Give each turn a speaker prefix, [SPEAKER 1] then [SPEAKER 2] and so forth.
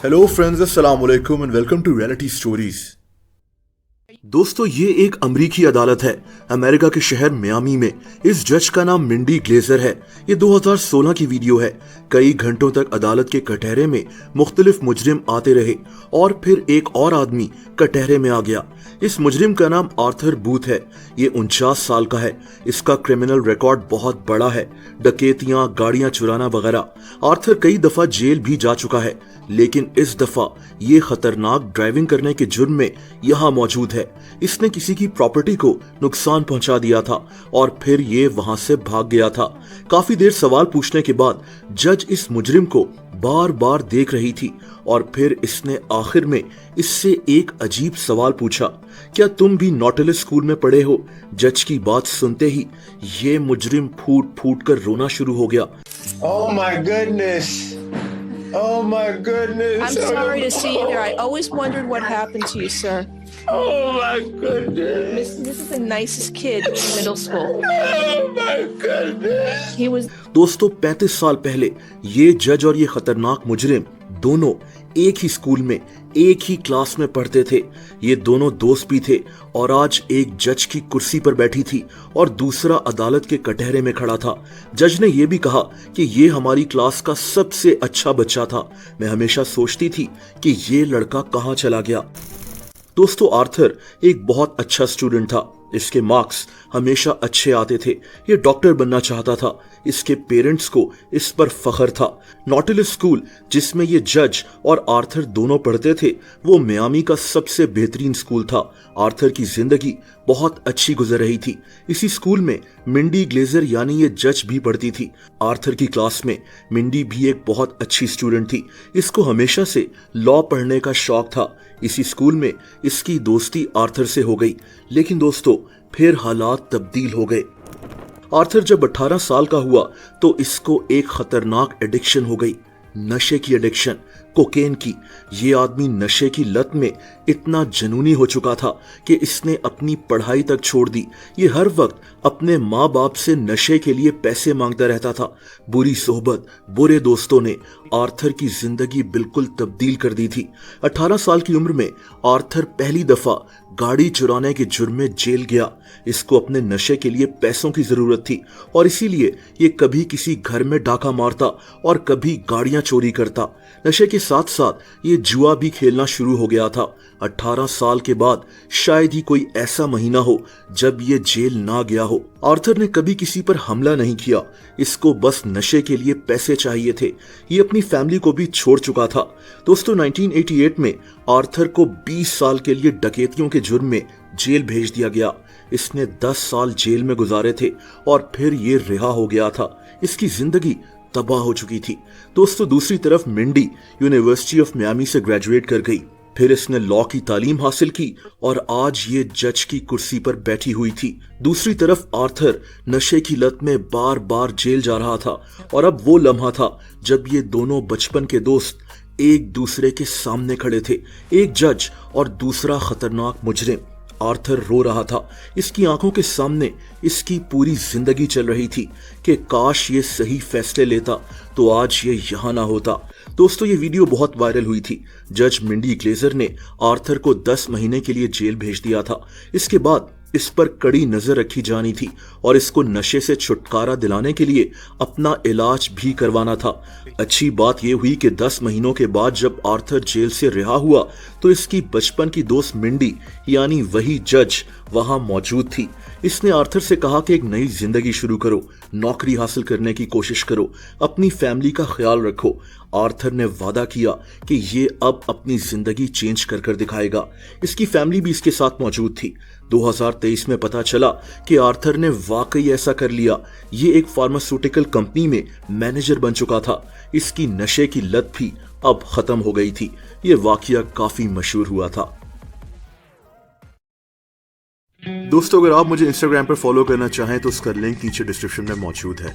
[SPEAKER 1] Hello friends, अस्सलाम वालेकुम and welcome to reality stories. दोस्तों, ये एक अमरीकी अदालत है अमेरिका के शहर मियामी में। इस जज का नाम मिंडी ग्लेजर है। ये 2016 की वीडियो है। कई घंटों तक अदालत के कटहरे में मुख्तलिफ मुजरिम आते रहे और फिर एक और आदमी कटहरे में आ गया। इस मुजरिम का नाम आर्थर बूथ है। ये 49 साल का है। इसका क्रिमिनल रिकॉर्ड बहुत बड़ा है, डकैतियां, गाड़ियां चुराना वगैरह। आर्थर कई दफा जेल भी जा चुका है, लेकिन इस दफा ये खतरनाक ड्राइविंग करने के जुर्म में यहाँ मौजूद है। इसने किसी की प्रॉपर्टी को नुकसान पहुंचा दिया था और फिर ये वहां से भाग गया था। काफी देर सवाल पूछने के बाद जज इस मुजरिम को बार बार देख रही थी और फिर इसने आखिर में इससे एक अजीब सवाल पूछा, क्या तुम भी नॉटिलस स्कूल में पढ़े हो? जज की बात सुनते ही ये मुजरिम फूट फूट कर रोना शुरू हो गया।
[SPEAKER 2] Oh my goodness. Oh my goodness.
[SPEAKER 3] I'm sorry to see you here. I always wondered what happened to you, sir.
[SPEAKER 2] Oh my goodness.
[SPEAKER 3] This is the nicest kid in middle school.
[SPEAKER 2] Oh my goodness.
[SPEAKER 3] He was
[SPEAKER 1] दोस्तों, 35 साल पहले ये जज और ये खतरनाक मुजरिम दोनों एक ही स्कूल में एक ही क्लास में पढ़ते थे। ये दोनों दोस्त भी थे और आज एक जज की कुर्सी पर बैठी थी और दूसरा अदालत के कटहरे में खड़ा था। जज ने यह भी कहा कि ये हमारी क्लास का सबसे अच्छा बच्चा था। मैं हमेशा सोचती थी कि ये लड़का कहाँ चला गया। दोस्तों, आर्थर एक बहुत अच्छा स्टूडेंट था। इसके मार्क्स हमेशा अच्छे आते थे। ये डॉक्टर बनना चाहता था। इसके पेरेंट्स को इस पर फख्र था। नॉटिलस स्कूल जिसमें ये जज और आर्थर दोनों पढ़ते थे, वो मियामी का सबसे बेहतरीन स्कूल था। आर्थर की जिंदगी बहुत अच्छी गुजर रही थी। इसी स्कूल में मिंडी ग्लेजर यानी ये जज भी पढ़ती थी। आर्थर की क्लास में मिंडी भी एक बहुत अच्छी स्टूडेंट थी। इसको हमेशा से लॉ पढ़ने का शौक था। इसी स्कूल में इसकी दोस्ती आर्थर से हो गई, लेकिन दोस्तों फिर हालात तब्दील हो गए। आर्थर जब 18 साल का हुआ तो इसको एक खतरनाक एडिक्शन हो गई, नशे की एडिक्शन, कोकेन की। ये आदमी नशे की लत में इतना जुनूनी हो चुका था कि इसने अपनी पढ़ाई तक छोड़ दी। ये हर वक्त अपने माँ बाप से नशे के लिए पैसे मांगता रहता था। बुरी सोहबत, बुरे दोस्तों ने आर्थर की जिंदगी बिल्कुल तब्दील कर दी थी। 18 साल की उम्र में आर्थर पहली दफा गाड़ी चुराने के जुर्म में जेल गया। इसको अपने नशे के लिए पैसों की जरूरत थी और इसीलिए ये कभी किसी घर में डाका मारता और कभी गाड़ियां चोरी करता। नशे के साथ साथ ये जुआ भी खेलना शुरू हो गया था। 18 साल के बाद शायद ही कोई ऐसा महीना हो जब ये जेल ना गया हो। आर्थर ने कभी किसी पर हमला नहीं किया। इसको बस नशे के लिए पैसे चाहिए थे। ये अपनी फैमिली को भी छोड़ चुका था। दोस्तों, 1988 में आर्थर को 20 साल के लिए डकैतियों के जुर्म में जेल भेज दिया गया। इसने 10 साल जेल में गुजारे थे और फिर ये रिहा हो गया था। इसकी जिंदगी तबाह हो चुकी थी। दोस्तों, दूसरी तरफ मिंडी यूनिवर्सिटी ऑफ मियामी से ग्रेजुएट कर गई। फिर इसने लॉ की तालीम हासिल की और आज ये जज की कुर्सी पर बैठी हुई थी। दूसरी तरफ आर्थर नशे की लत में बार बार जेल जा रहा था और अब वो लम्हा था जब ये दोनों बचपन के दोस्त एक दूसरे के सामने खड़े थे, एक जज और दूसरा खतरनाक मुजरिम। आर्थर रो रहा था। इसकी आंखों के सामने इसकी पूरी जिंदगी चल रही थी कि काश ये सही फैसले लेता तो आज ये यहाँ ना होता। दोस्तों, ये वीडियो बहुत वायरल हुई थी। जज मिंडी ग्लेजर ने आर्थर को 10 महीने के लिए जेल भेज दिया था। इसके बाद इस पर कड़ी नजर रखी जानी थी और इसको नशे से छुटकारा दिलाने के लिए अपना इलाज भी करवाना था। अच्छी बात यह हुई कि 10 महीनों के बाद जब आर्थर जेल से रिहा हुआ तो इसकी बचपन की दोस्त मिंडी यानी वही जज वहां मौजूद थी। इसने आर्थर से कहा कि एक नई जिंदगी शुरू करो, नौकरी हासिल करने की कोशिश करो, अपनी फैमिली का ख्याल रखो। आर्थर ने वादा किया कि ये अब अपनी जिंदगी चेंज कर कर दिखाएगा। इसकी फैमिली भी इसके साथ मौजूद थी। 2023 में पता चला कि आर्थर ने वाकई ऐसा कर लिया। ये एक फार्मास्यूटिकल कंपनी में मैनेजर बन चुका था। इसकी नशे की लत भी अब खत्म हो गई थी। ये वाकया काफी मशहूर हुआ था। दोस्तों, अगर आप मुझे इंस्टाग्राम पर फॉलो करना चाहें तो उसका लिंक नीचे डिस्क्रिप्शन में मौजूद है।